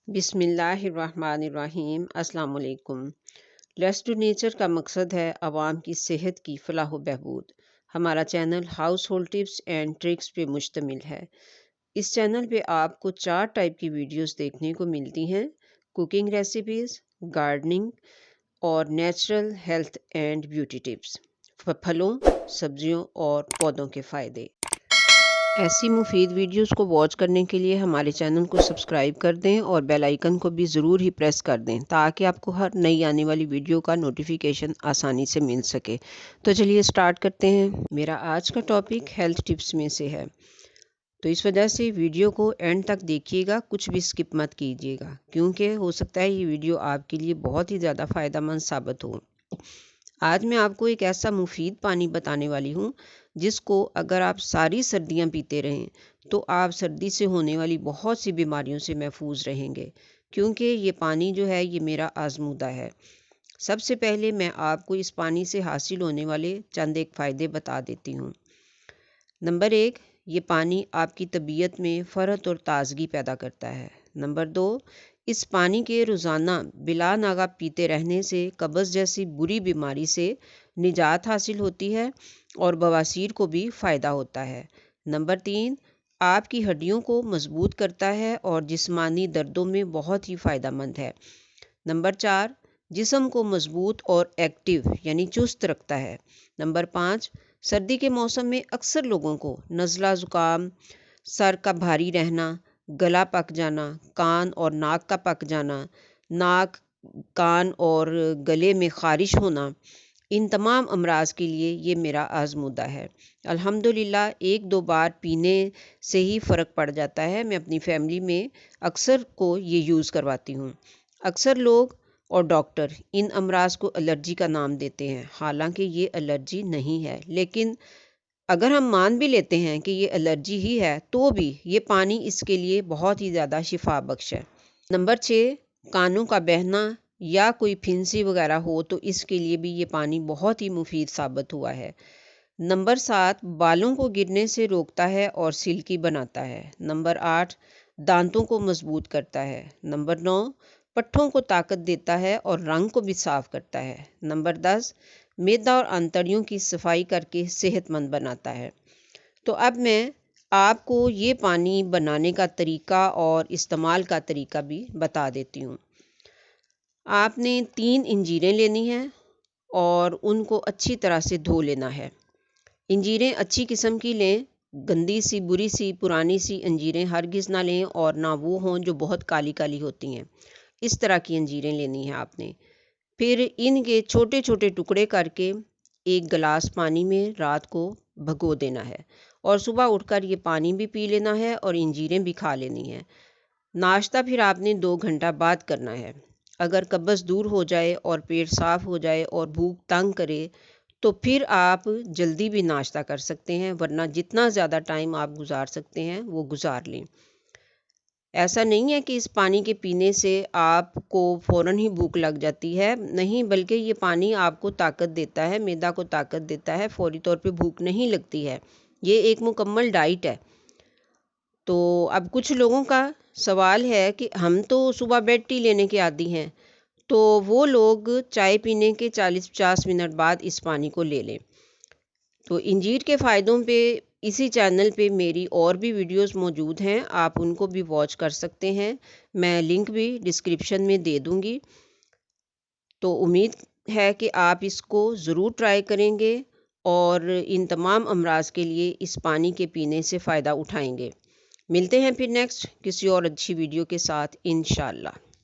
बिस्मिल्लाहिर्रहमानिर्रहीम। अस्सलाम वालेकुम। लेट्स डू नेचर का मकसद है आवाम की सेहत की फलाह व बहबूद। हमारा channel house hold tips and tricks पे मुश्तमिल है। इस चैनल पे आपको 4 टाइप की वीडियोस देखने को मिलती हैं: कुकिंग रेसिपीज़, गार्डनिंग और natural health and beauty tips, फलों, सब्जियों और पौधों के फ़ायदे। ऐसी मुफीद वीडियोस को वॉच करने के लिए हमारे चैनल को सब्सक्राइब कर दें और बेल आइकन को भी ज़रूर ही प्रेस कर दें ताकि आपको हर नई आने वाली वीडियो का नोटिफिकेशन आसानी से मिल सके। तो चलिए स्टार्ट करते हैं। मेरा आज का टॉपिक हेल्थ टिप्स में से है, तो इस वजह से वीडियो को एंड तक देखिएगा, कुछ भी स्किप मत कीजिएगा, क्योंकि हो सकता है ये वीडियो आपके लिए बहुत ही ज़्यादा फ़ायदेमंद साबित हो। आज मैं आपको एक ऐसा मुफीद पानी बताने वाली हूँ जिसको अगर आप सारी सर्दियाँ पीते रहें तो आप सर्दी से होने वाली बहुत सी बीमारियों से महफूज रहेंगे, क्योंकि ये पानी जो है ये मेरा आजमूदा है। सबसे पहले मैं आपको इस पानी से हासिल होने वाले चंद एक फ़ायदे बता देती हूँ। नंबर 1, ये पानी आपकी तबीयत में फ़रहत और ताज़गी पैदा करता है। नंबर 2, इस पानी के रोज़ाना बिला नागा पीते रहने से कब्ज़ जैसी बुरी बीमारी से निजात हासिल होती है और बवासीर को भी फ़ायदा होता है। नंबर 3, आपकी हड्डियों को मजबूत करता है और जिस्मानी दर्दों में बहुत ही फ़ायदेमंद है। नंबर 4, जिस्म को मजबूत और एक्टिव यानी चुस्त रखता है। नंबर 5, सर्दी के मौसम में अक्सर लोगों को नज़ला ज़ुकाम, सर का भारी रहना, गला पक जाना, कान और नाक का पक जाना, नाक, कान और गले में ख़ारिश होना, इन तमाम अमराज के लिए ये मेरा आजमूदा है। अल्हम्दुलिल्लाह 1-2 बार पीने से ही फ़र्क पड़ जाता है। मैं अपनी फैमिली में अक्सर को ये यूज़ करवाती हूँ। अक्सर लोग और डॉक्टर इन अमराज को एलर्जी का नाम देते हैं, हालांकि ये एलर्जी नहीं है, लेकिन अगर हम मान भी लेते हैं कि ये एलर्जी ही है तो भी ये पानी इसके लिए बहुत ही ज़्यादा शिफा बख्श है। नंबर 6, कानों का बहना या कोई फिंसी वगैरह हो तो इसके लिए भी ये पानी बहुत ही मुफीद साबित हुआ है। नंबर 7, बालों को गिरने से रोकता है और सिल्की बनाता है। नंबर 8, दांतों को मजबूत करता है। नंबर 9, पट्ठों को ताकत देता है और रंग को भी साफ करता है। नंबर 10, मैदा और आंतड़ियों की सफाई करके सेहतमंद बनाता है। तो अब मैं आपको ये पानी बनाने का तरीका और इस्तेमाल का तरीका भी बता देती हूँ। आपने 3 अंजीरें लेनी हैं और उनको अच्छी तरह से धो लेना है। अंजीरें अच्छी किस्म की लें, गंदी सी, बुरी सी, पुरानी सी अंजीरें हरगिज़ ना लें, और ना वो हों जो बहुत काली काली होती हैं। इस तरह की अंजीरें लेनी है आपने। फिर इनके छोटे छोटे टुकड़े करके एक गिलास पानी में रात को भगो देना है और सुबह उठकर ये पानी भी पी लेना है और अंजीरें भी खा लेनी है। नाश्ता फिर आपने 2 घंटा बाद करना है। अगर कब्ज़ दूर हो जाए और पेट साफ़ हो जाए और भूख तंग करे तो फिर आप जल्दी भी नाश्ता कर सकते हैं, वरना जितना ज़्यादा टाइम आप गुजार सकते हैं वो गुजार लें। ऐसा नहीं है कि इस पानी के पीने से आपको फ़ौरन ही भूख लग जाती है, नहीं, बल्कि ये पानी आपको ताकत देता है, मैदा को ताकत देता है, फ़ौरी तौर पे भूख नहीं लगती है। ये एक मुकम्मल डाइट है। तो अब कुछ लोगों का सवाल है कि हम तो सुबह बेड टी लेने के आदी हैं, तो वो लोग चाय पीने के 40-50 मिनट बाद इस पानी को ले लें। तो इंजीर के फ़ायदों पे इसी चैनल पे मेरी और भी वीडियोस मौजूद हैं, आप उनको भी वॉच कर सकते हैं। मैं लिंक भी डिस्क्रिप्शन में दे दूँगी। तो उम्मीद है कि आप इसको ज़रूर ट्राई करेंगे और इन तमाम अमराज के लिए इस पानी के पीने से फ़ायदा उठाएंगे। मिलते हैं फिर नेक्स्ट किसी और अच्छी वीडियो के साथ इंशाअल्लाह।